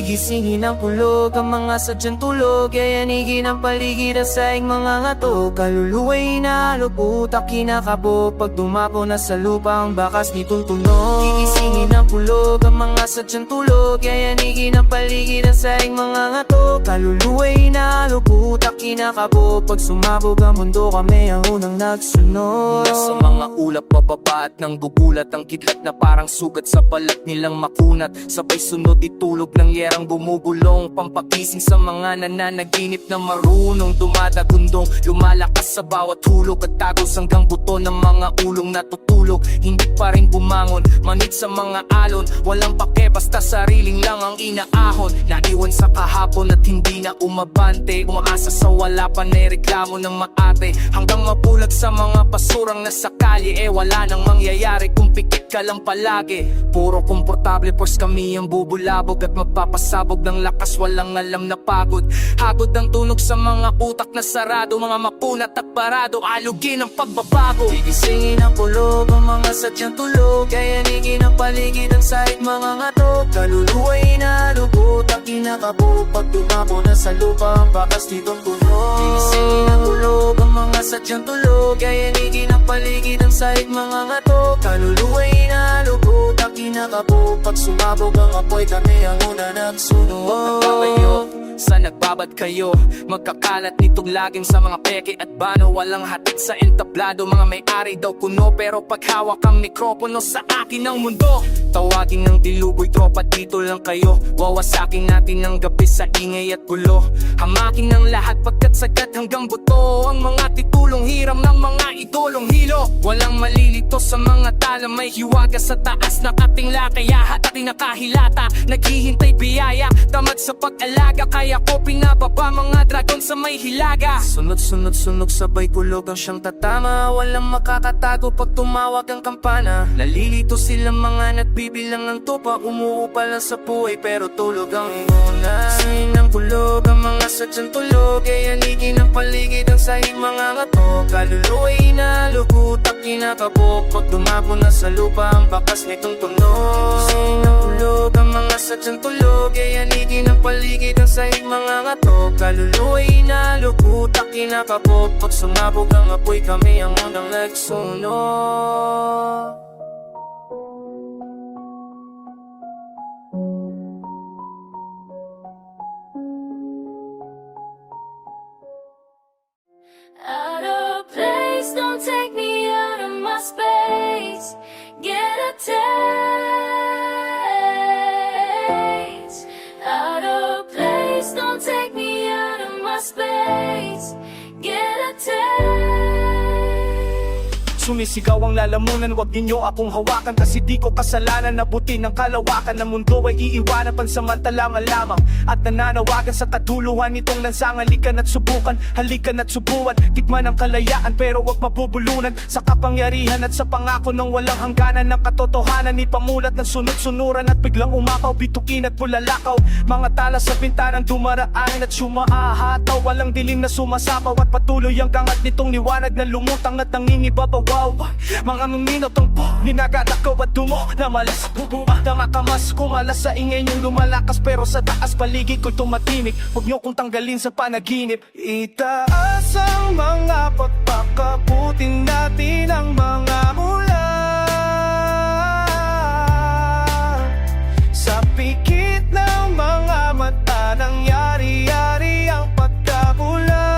Gigisingin ng pulog ang mga sadyang tulog, yayanigin ang paligid at saing mga ngato. Kaluluwa'y inaalok, utak kinakabo, pag dumapo na sa lupa ang bakas nitong tunog. Gigisingin ng pulog ang mga sadyang tulog, yayanigin ang paligid at saing mga ngato. Kaluluwa'y inaalok, utak kinakabo, pag sumabog ang mundo kami ang unang nagsunod. Nasa mga ulap pababa at nang gugulat ang kidlat na parang sugat sa balat nilang makunat. Sabay sunod itulog ng yerang bumubulong, pampagising sa mga nananaginip na marunong dumadagundong. Lumalakas sa bawat hulog at tagos hanggang buto ng mga ulong natutulog. Hindi pa rin bumangon, manit sa mga alon, walang pake basta sariling lang ang inaahon. Naiwan sa kahapon at hindi na umabante, umaasa sa wala pa na reklamo ng maate. Hanggang mabulag sa mga basurang nasa kalye, wala nang mangyayari kung pikit ka lang palagi. Puro komportable pors kami ang bubulabog at magpapasabog ng lakas, walang alam na pagod. Hagod ang tunog sa mga utak na sarado, mga mapunat at parado, alugin ang pagbabago. Gigisingin ang pulog ang mga sadyang tulog, yayanigin ang paligid ang sahig mga ngato. Kaluluwa'y inaalok, utak kinakabo, pag dumapo na sa lupa ang bakas nitong tunog. Gigisingin ang pulog ang mga sadyang tulog, yayanigin ang paligid ang sahig mga ngato. Kaluluwa'y inaalok, utak kinakabo, pag sumabog ang apoy kami ang una nagsunod. Sa nagbabad kayo, magkakalat nitong laging sa mga peke at bano. Walang hatid sa entablado, mga may-ari daw kuno, pero paghawak ang mikropono sa akin ang mundo. Tawagin ng dilugoy, tropa dito lang kayo. Wawasakin natin ang gabi sa ingay at gulo. Hamakin ng lahat pagkat sagat hanggang buto, ang mga titulong hiram ng mga idolong hilo. Walang malilito sa mga tala, may hiwaga sa taas na katingla, kaya hati nakahilata, naghihintay biyaya, tamad sa pag-alaga, kaya ko pinababa mga dragon sa may hilaga. Sunod-sunod-sunog sabay kulog ang siyang tatama, walang makakatago pag tumawag ang kampana. Nalilito silang mga nagbibilang ng tupa, umuupa lang sa buhay pero tulog ang inguna. Singin ng kulog ang mga sadyang tulog, yayanigin ang paligid ang sahig mga ngato. Kaluluwa'y inaalok, utak kinakabo, pag dumapo na sa lupa ang bakas nitong tunog. Singin ng kulog ang mga sadyang tulog, yayanigin ang paligid ang sahig mga ngato. Kaluluwa'y inaalok, utak kinakabo, pag sumabog ang apoy kami ang unang nagsunod. Out of place, don't take me out of my space. Get a taste. Out of place, don't take me out of my space. Get a taste. Sumisigaw ang lalamunan, wag ninyo akong hawakan, kasi di ko kasalanan, nabutin ng kalawakan ng mundo ay iiwanan pansamantalang lamang. At nananawagan sa katuluhan nitong lansang, halikan at subukan, halikan at subuan, tikman ang kalayaan pero wag mabubulunan sa kapangyarihan at sa pangako ng walang hangganan ng katotohanan. Ipamulat ng sunod-sunuran at biglang umapaw, bitukin at bulalakaw, mga tala sa bintanang dumaraan at sumaahataw, walang dilim na sumasapaw at patuloy ang kangat nitong liwanag na lumutang at nangingibabaw. Mga numinot ang ninagalakaw at dumo na malas bubuat ang akamas, kumalas sa ingay niyong lumalakas, pero sa taas paligid ko'y tumatinig. Huwag niyo kong tanggalin sa panaginip. Itaas ang mga pagpakabutin natin ang mga mula sa pikit ng mga mata, nangyari-yari ang pagkakula.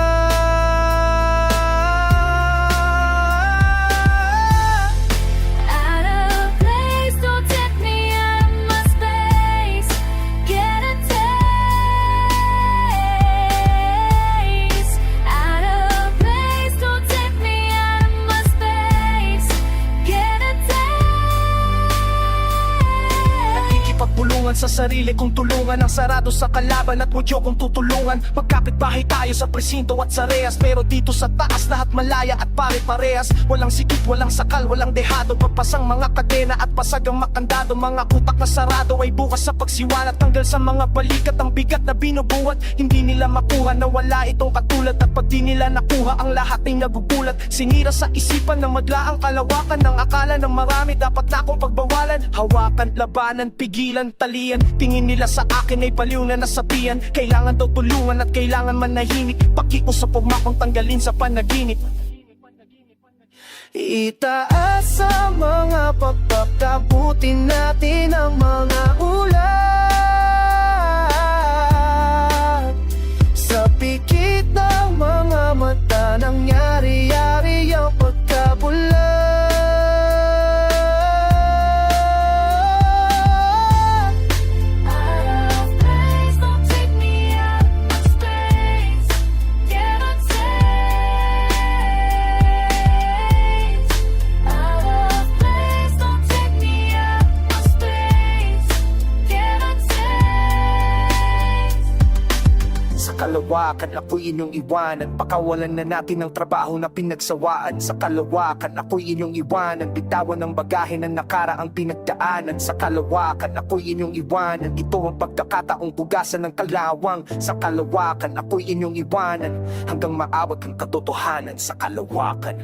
Sa sarili kong tulungan ang sarado sa kalaban at mudyo kong tutulungan. Magkapit-bahay tayo sa presinto at sa rehas, pero dito sa taas lahat malaya at pare-parehas. Walang sikip, walang sakal, walang dehado, papasang mga kadena at pasag ang makandado. Mga utak na sarado ay bukas sa pagsiwanat, tanggal sa mga balikat ang bigat na binubuhat. Hindi nila makuha na wala itong katulad, at pag di nila nakuha ang lahat ay nagugulat. Sinira sa isipan na madla ang kalawakan ng akala ng marami dapat na akong pagbawalan. Hawakan, labanan, pigilan, talian, Tingin nila sa akin ay baliw na nasabihan. Kailangan daw tulungan at kailangan manahimik. Pakiusap huwag mapang tanggalin sa panaginip. Itaas sa mga pagpapkabutin natin ang mga ulan. Sa pikit ng mga mata nangyari-yari ang pagkabulan. Out of place, don't take me out of my space. Get a taste. Out of place, don't take me out of my space. Get a taste. Sa kalawakan ako'y inyong iwanan. Pakawalan na natin ang trabaho na pinagsawaan. Sa kalawakan ako'y inyong iwanan. Bitawan ng bagahe ng nakaraang pinagdaanan. Sa kalawakan ako'y inyong iwanan. Ito ang pagkakataong bugasan ng kalawang. Sa kalawakan ako'y inyong iwanan. Hanggang maawag ang katotohanan sa kalawakan.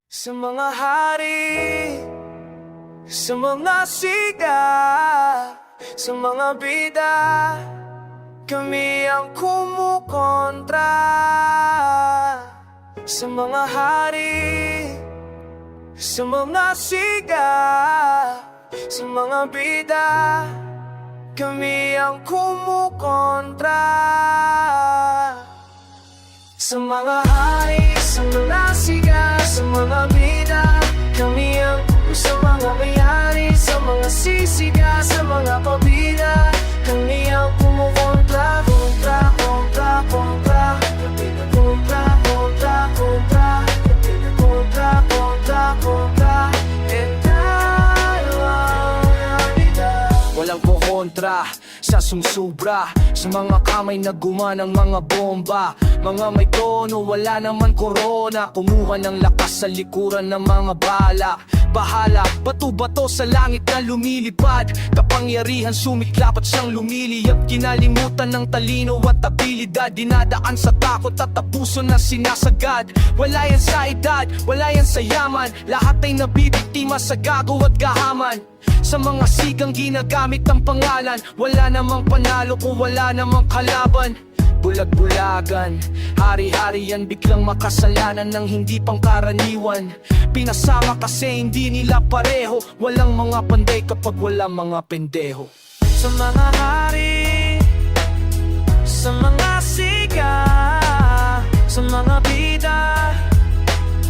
Sa mga hari, sa mga siga, sa mga bida, kami ang kumukontra. Sa mga hari, sa mga siga, sa mga bida, kami ang kumukontra. Sa mga hari, sa mga siga, sa mga bida, kami ang sa mga mayari, sa mga sisiga, sa mga pabida, kami ang kumukontra, kontra, kontra, kontra, kontra, kontra, kontra, kontra, kontra, kontra, and tayo ang nabida. Walang kukontra sa sumsubra, sa mga kamay na gumanang mga bomba. Mga may tono, wala naman korona. Kumuha ng lakas sa likuran ng mga bala. Bahala, bato-bato sa langit na lumilipad. Kapangyarihan sumiklap at siyang lumiliyap. Kinalimutan ng talino at abilidad. Dinadaan sa takot at abuso na sinasagad. Wala yan sa edad, wala yan sa yaman. Lahat ay nabibiktima sa gago at gahaman. Sa mga sigang ginagamit ang pangalan. Wala namang panalo kung wala namang kalaban. Bulag-bulagan, hari-harian, biglang makasalanan ng hindi pangkaraniwan. Pinasama kasi hindi nila pareho. Walang mga panday kapag walang mga pendeho. Sa mga hari, sa mga siga, sa mga bida,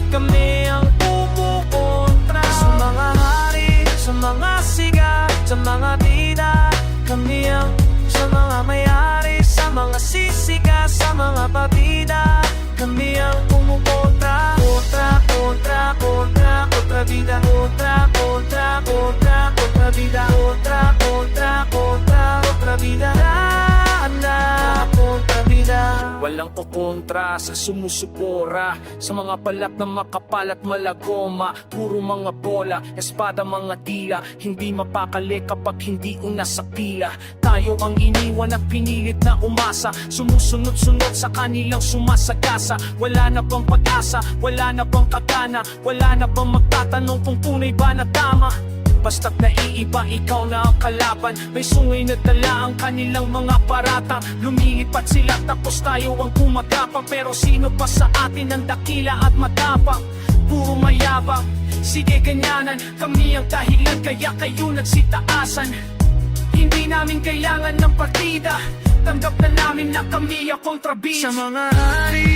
kami ang kumukontra. Sa mga hari, sa mga siga, sa mga bida, kami ang sa mga mayari, sa mga sisiga, sa mga pabida, kami ang kumukontra. Kontra, kontra, kontra, kontra bida. Kontra, kontra, kontra, kontra bida. Kontra, kontra, kontra, kontra bida. Kontra bida. Walang kukontra sa sumusupora, sa mga balat na makapal at malagoma. Puro mga bola, espada, mga tila. Hindi mapakali kapag hindi una sa pila. Tayo ang iniwan at pinilit na umasa. Sumusunod-sunod sa kanilang sumasagasa. Wala na bang pag-asa, wala na bang kagana, wala na bang magtatanong kung tunay ba na tama. Basta't naiiba, ikaw na ang kalaban. May sungay na dala ang kanilang mga paratang. Lumilipat sila tapos tayo ang kumagapang. Pero sino pa sa atin ang dakila at matapang? Puro mayabang, sige ganyanan. Kami ang dahilan kaya kayo nagsitaasan. Hindi namin kailangan ng partida. Tanggap na namin na kami ang kontrabida. Sa mga hari,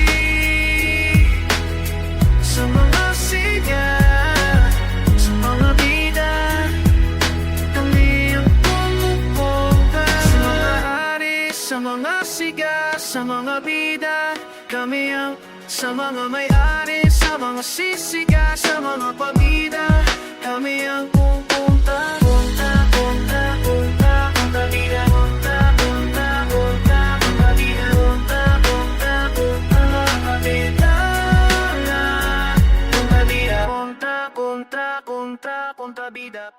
sa mga siga, sa mga bida, kami ang kumukontra. Sa mga hari, sa mga siga, sa mga bida, kami ang sa mga may-ari, sa mga sisiga, sa mga pabida, kami ang kumukontra. Kontra, kontra, kontra, kontra bida. Kontra, kontra, kontra, kontra bida. Kontra, kontra, kontra, kontra bida. Kontra bida. Kontra, kontra, kontra, kontra bida.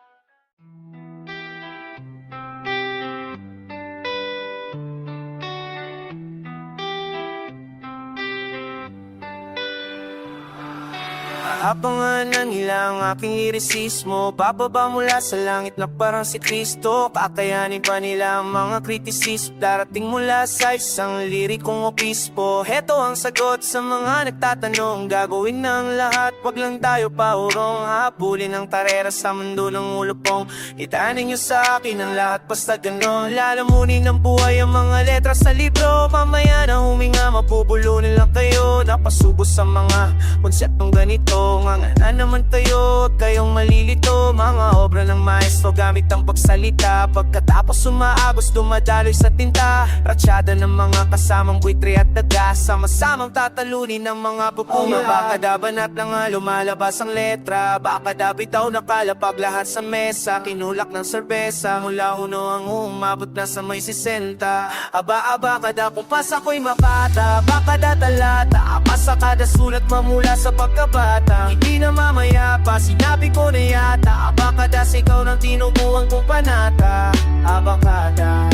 Abangan na nila ang aking lirisismo, bababa mula sa langit na parang si Kristo. Kakayanin pa nila ang mga kritisismo, darating mula sa isang lirikong obispo. Heto ang sagot sa mga nagtatanong, gagawin ng lahat, wag lang tayo paurong. Habulin ang tarera sa mundo ng ulupong, itanin nyo sa akin ang lahat basta ganon. Lalamunin ng buhay ang mga letra sa libro, mamaya na huminga mapupulunin lang kayo. Napasubos sa mga konseptong ganito, nga naman kayo, huwag kayong malilito. Mga obra ng maestro gamit ang pagsalita, pagkatapos umaagos dumadaloy sa tinta. Ratsyada ng mga kasamang buitre at daga, sama-samang tatalunin ng mga pupuma. Baka dabanat na nga lumalabas ang letra, baka dabitaw nakalapag lahat sa mesa. Kinulak ng serbesa mula uno ang umabot na sa may 60. Aba-aba kada kung pas ako'y makata, baka datalata sa kada sulat mamula sa pagkabata. Hindi na mamaya pa, sinabi ko na yata. Abakadas, ikaw ng tinubuan kong panata. Abakada,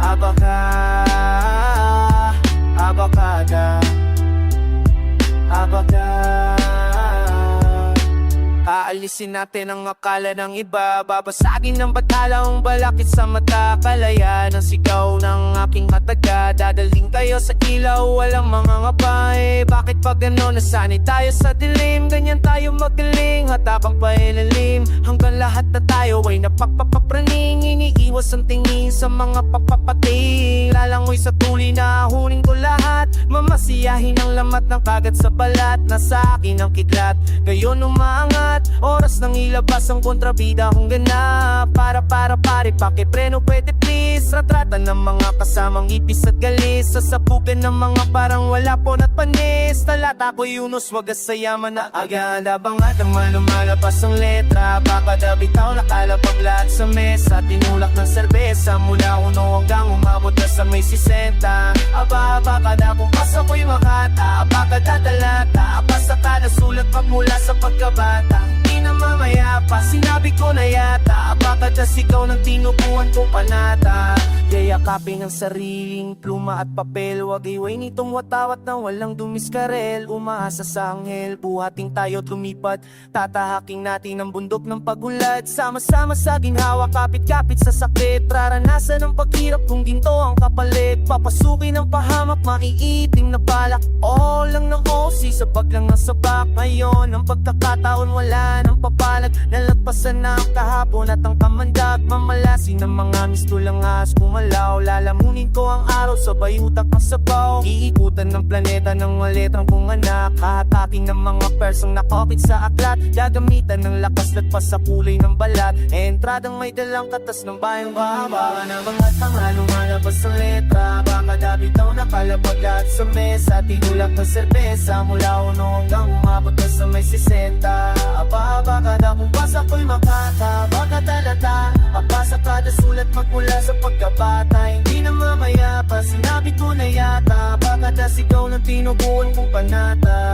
abakada, abakada. Aalisin natin ang akala ng iba, babasagin ng batala ang balakid sa mata. Kalaya ng sigaw ng aking mataga, dadaling kayo sa ilaw, walang mga ngabay. Bakit pag gano'n nasanay tayo sa dilim, ganyan tayo magaling, hatabang pailalim. Hanggang lahat na tayo ay napagpapapraning, iniiwas ang tingin sa mga papapating. Lalangoy sa tuli na hunin ko lahat, mamasiyahin ang lamat ng kagat sa balat. Nasa akin ang kidlat, gayon umaangat. Oras nang ilabas ang kontrabida kong ganap. Para pare, pakipreno pwede please. Ratrata ng mga kasamang ipis at galis, sasapukin ng mga parang wala po at panis. Talata ko Yunus, wagas sa yaman na agad. Abangat ang lumalabas ang letra, baka dabitaw nakalapag lahat sa mesa. Tinulak ng serbesa mula uno hanggang umabot na sa may 60. Aba-aba kada kung pas ako'y makata, baka datalata sa kada sulat pagmula sa pagkabata. Di na mamaya pa, sinabi ko na yata. Abakadas, ikaw ng tinubuan kong panata. Yayakapin ang sariling pluma at papel, wag iway nitong watawat na walang dumiskarel. Umaasa sa anghel, buhating tayo't lumipad, tatahaking natin ang bundok ng pagulad. Sama-sama sa ginhawa, kapit-kapit sa sakit, raranasan ng paghirap kung ginto ang kapalit. Papasukin ang pahamak, maiitim na balak. Oo lang ng osi, sabag lang ng sabak. Ngayon ang pagkakataon, wala nang papalag. Nalagpasan na ang kahapon at ang kamandag. Mamalasin ng mga mistulang ahas kumalaw. Lalamunin ko ang araw, sabay utak ng sabaw. Iikutan ng planeta ng mga letrang kong anak. Hahataking ng mga persong nakopit sa aklat. Gagamitan ng lakas lagpas sa kulay ng balat. Entradang may dalang katas ng bayang baka na mga tanga lumalabas ang letra. Baka dabitaw nakalapag lahat sa mesa. Tinulak ng serbesa mula uno hanggang umabot na sa may 60. Aba-aba kada kung pas ako'y makata, baka talata sa kada sulat magmula sa pagkabata. Hindi na mamaya pa, sinabi ko na yata. Abakadas, ikaw ng tinubuan kong panata.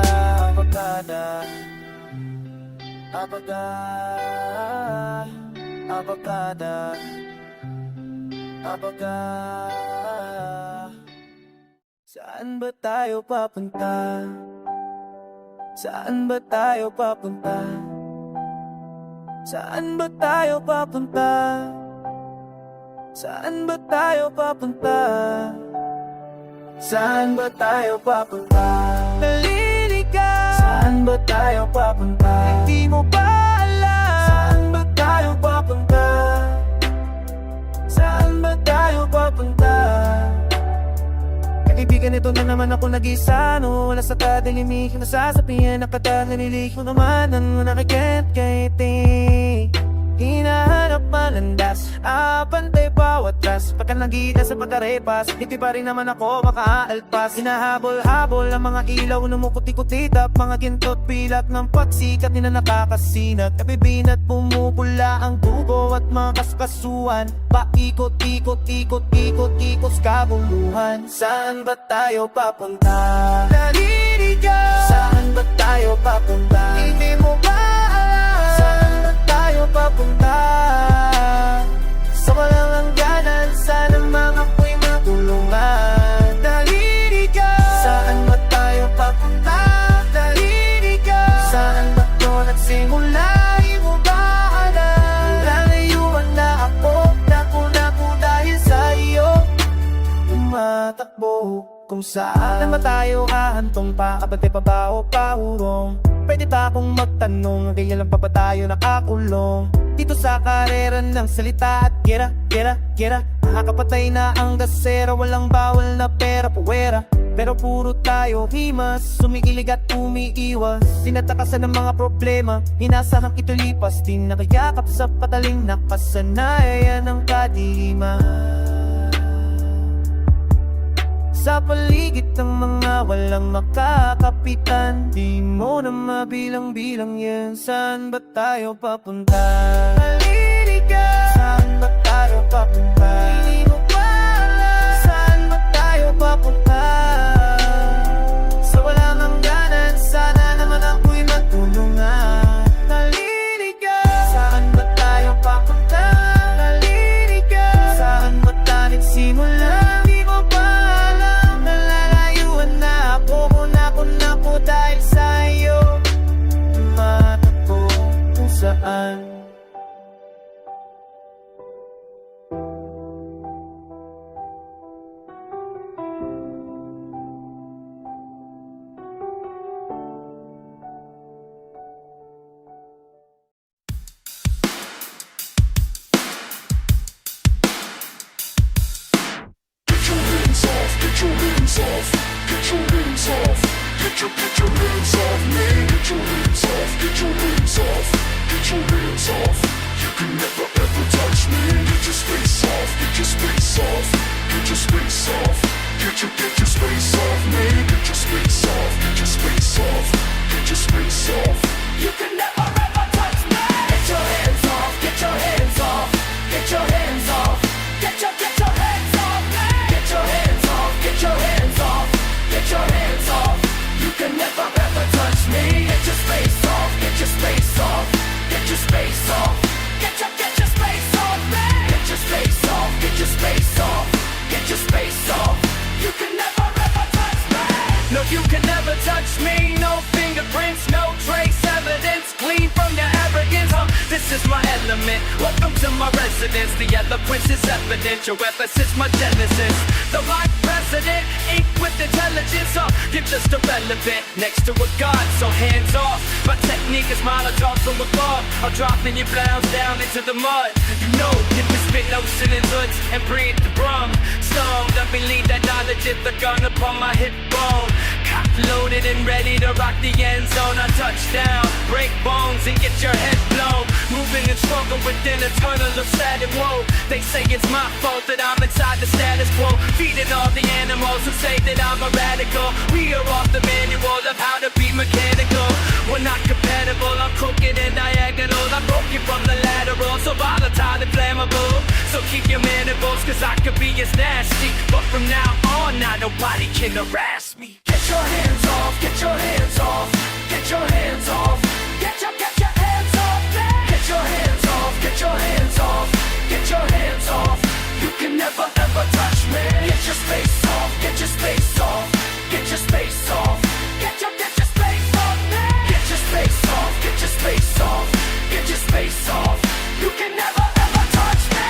Abakada, abakada, abakada. Saan ba tayo papunta? Saan ba tayo papunta? Saan ba tayo papunta? Saan ba tayo papunta? Saan ba tayo papunta? Naliligaw. Saan ba tayo papunta? Hindi mo ba alam? Saan ba tayo papunta? Saan ba tayo papunta? Kaibigan, ito na naman ako nag-isa. No, wala sa kadilimik, nasasabihan na kada nalilik mo naman ang nakikent-kaiting. Hinahanap malandas, pantay bawat tras. Pagka nagita sa pagkarepas, hindi pa rin naman ako makaalpas. Hinahabol-habol ang mga ilaw, numukuti-kutitap mga gintot pilak ng pagsikat nila nakakasinag. Nabibinat pumupula ang dugo at mga kaskasuan. Paikot-ikot-ikot-ikot-ikot sa kabuluhan. Saan ba tayo papunta? Naliligaw. Saan ba tayo papunta? Hindi mo ba alam? Saan ba tayo papunta? Sa walang hangganan, sana mga ako'y matulungan. Naliligaw. Saan ba tayo papunta? Naliligaw. tumatakbo. Kung saan naman tayo hahantong pa, abante pa ba o paurong? Pwede ba akong magtanong, kailan pa ba tayo nakakulong? Dito sa karera ng salita at gera, gera, gera. Nakakapatay na ang gasera, walang bawal na pera, puwera. Pero puro tayo himas, sumikilig at umiiwas. Tinatakasan ng mga problema, inasahang itulipas. Di nakayakap sa pataling nakasanayan ng kadima. Sa paligid ng mga walang makakapitan, di mo na mabilang-bilang yan. Saan ba tayo papunta? Halili ka! Saan ba tayo papunta? Hindi mo ba alam? Saan ba tayo papunta? Sa walang hangganan, sana naman ako'y magtulungan. Halili ka! Saan ba tayo papunta? Halili ka! Saan ba tayo nagsimula? Dahil sa'yo, tumatakbo kung saan. Get your hands off, get your hands off, get your hands off. Get your hands off me. Get your hands off, get your hands off, get your hands off. You can never ever touch me. Get your space off, get your space off, get your space off. Get your space off me. Get your space off, get your space off, get your space off. You can never ever touch me. Get your hands off, get your hands off, get your hands off. Get your hands off me. Get your hands off, get your hands off, get your hands off. You can never ever touch me. Get your space off, get your space off, get your space off. Get your space off, man. Get your space off, get your space off, get your space off. You can never ever touch me. No, you can never touch me. No fingerprints, no trace evidence. Clean from your arrogance, this is my element. Welcome to my residence. The eloquence is evident. Your emphasis, my genesis. The right president, ink with intelligence. You're just irrelevant next to a god, so hands off. My technique is Molotov from above. I'll drop in your blouse down into the mud. You know, get the spit ocean and hoods and breathe the brum. Stoned, let me lead that knowledge if the gun upon my hip bone. Cock loaded and ready to rock the end zone. I touch down, break bones and get your head blown. Moving and struggle within a tunnel of sad and woe. They say it's my fault that I'm inside the status quo. Feeding all the animals who say that I'm a radical. We are off the manual of how to be mechanical. We're not compatible, I'm crooked and diagonal. I broke you from the lateral, so volatile and flammable. So keep your mandibles, cause I could be as nasty. But from now on, now nobody can harass me. Get your hands off, get your hands off, get your hands off. Get your hands off, man. Get your hands off, get your hands off, get your hands off. You can never ever touch me. Get your space off, get your space off, get your space off. Get your space off, man. Get your space off, get your space off, get your space off. You can never ever touch me.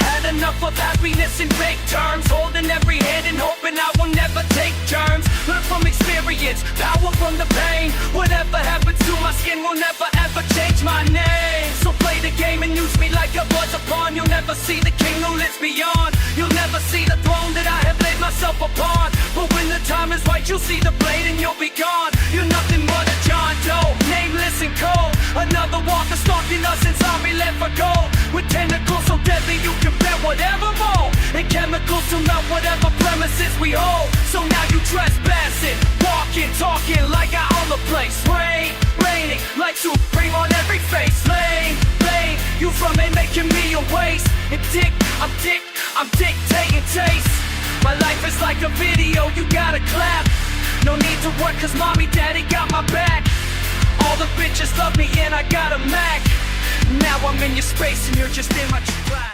Had enough of happiness in fake terms. Holding every hand and hoping I will never take germs. Learn from experience, power from the pain. Whatever happens to my skin will never ever change my name. So play the game and use me like a was a pawn. You'll never see the king who lives beyond. You'll never see the throne that I have laid myself upon. But when the time is right, you'll see the blade and you'll be gone. You're nothing but a John Doe, nameless and cold. Another walker stalking us and zombie left for gold. With tentacles so deadly you can bet whatever mold. And chemicals to melt whatever premises we hold. So now you trespassing, walking, talking like I own the place. Raining like Supreme on every face. Lame, you from it making me a waste. And I'm dictating taste. My life is like a video, you gotta clap. No need to work cause mommy, daddy got my back. All the bitches love me and I got a Mac. Now I'm in your space and you're just in my trap.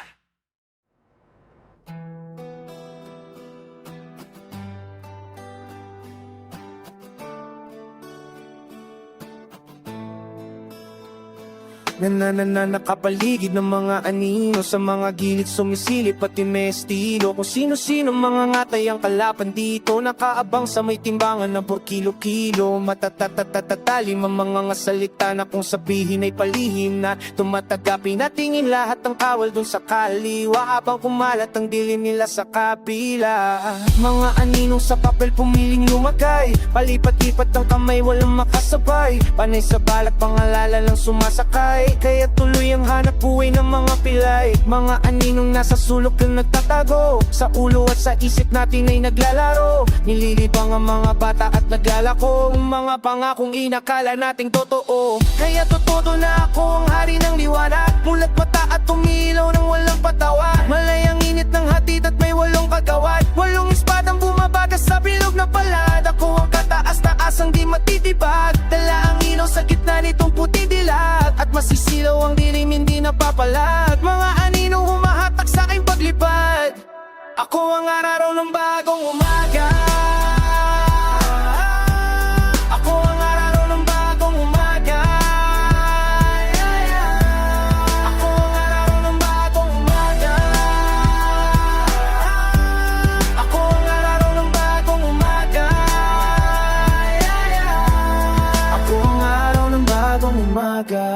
Nakapaligid ng mga anino, sa mga gilid sumisilip pati may estilo. Kung sino-sino mga ngatay ang kalaban dito, nakaabang sa may timbangan na por kilo-kilo. Matatatatalim ang mga salita na kung sabihin ay palihim na tumatagapi. Natingin lahat ng kawal dun sa kaliwa, habang kumalat ang dilim nila sa kabila. Mga aninong sa papel pumiling lumagay, palipat-lipat ang kamay walang makasabay. Panay sa balat pangalala lang sumasakay, kaya tuloy ang hanap buhay ng mga pilay. Mga aninong nasa sulok lang nagtatago, sa ulo at sa isip natin ay naglalaro. Nililibang ang mga bata at naglalako, mga pangakong inakala nating totoo. Kaya totoo na ako ang hari ng liwanag, mulat mata at tumilaw ng walang patawa. Malayang init ng hatid at may walong kagawad, walong espadang bumabagas sa bilog na palad. Ako ang kataas-taasang di matitibag, dala ang ilaw sa gitna nitong puti dilat, at masisilaw ang dilim hindi napapalag. Mga aninong humahatak sa aking paglipad, ako ang araw ng bagong umaga. Ako ang araw ng bagong umaga. Ako ang araw ng bagong umaga. Ako ang araw ng bagong umaga. Ako ang araw ng bagong umaga.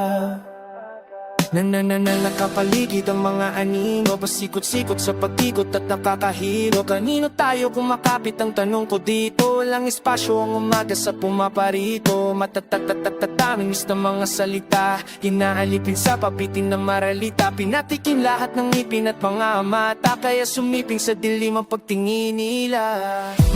Nakapaligid ang mga anino, pasikot-sikot sa pag-ikot at nakakahilo. Kanino tayo kumakapit ang tanong ko dito? Walang espasyo ang umaga sa pumaparito. Matatatatatamis na mga salita, inaalipin sa papitin na maralita. Pinatikin lahat ng ngipin at mga mata, kaya sumiping sa dilim ang pagtingin nila.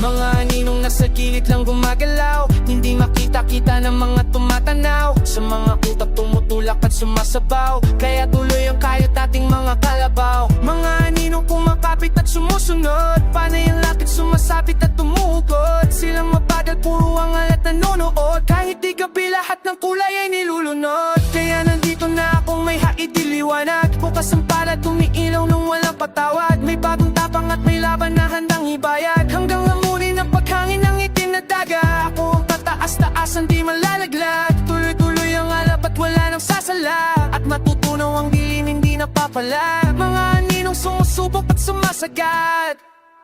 Mga aninong nasa gilid lang gumagalaw, hindi makita-kita ng mga tumatanaw. Sa mga utak tumutulak at sumasabaw, kaya tuloy ang kayot ating mga kalabaw. Mga aninong kumakapit at sumusunod, panay ang lapit sumasapit at tumugot. Silang mabagal, puro ang alat nanonood, kahit di gabi lahat ng kulay ay nilulunod. Kaya nandito na akong may haid diliwanag, bukas ang palad tumiilaw nung walang patawad. May bagong tapang at may laban na handang ibayad, hanggang lamunin ang paghangin ng itim na daga. Ako ang tataas-taasan di malalaglag, tuloy-tuloy ang alap at wala nang sasala, at matutunaw ang dilim hindi napapalag. Mga aninong sumusubok at sumasagat,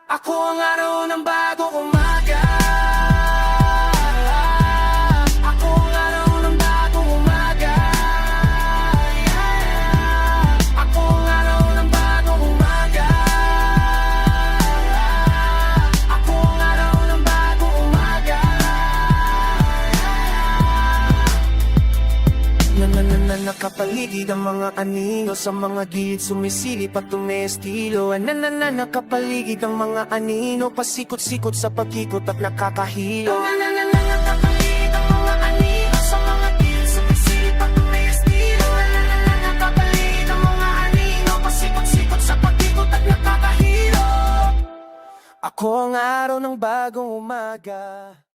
ako ang araw ng bagong umaga. Ako ang araw ng bagong umaga. Ako ang araw ng bagong umaga. Ako ang araw ng bagong umaga. Nakapaligid ang mga anino, sa mga gilid sumisilip at tumestilo. Nakapaligid ang mga anino, pasikot-sikot sa pag-ikot at nakakahilo. Nakapaligid ang mga anino, sa mga gilid sumisilip at tumestilo. Nakapaligid ang mga anino, pasikot-sikot sa pag-ikot at nakakahilo. Ako ang araw ng bagong umaga.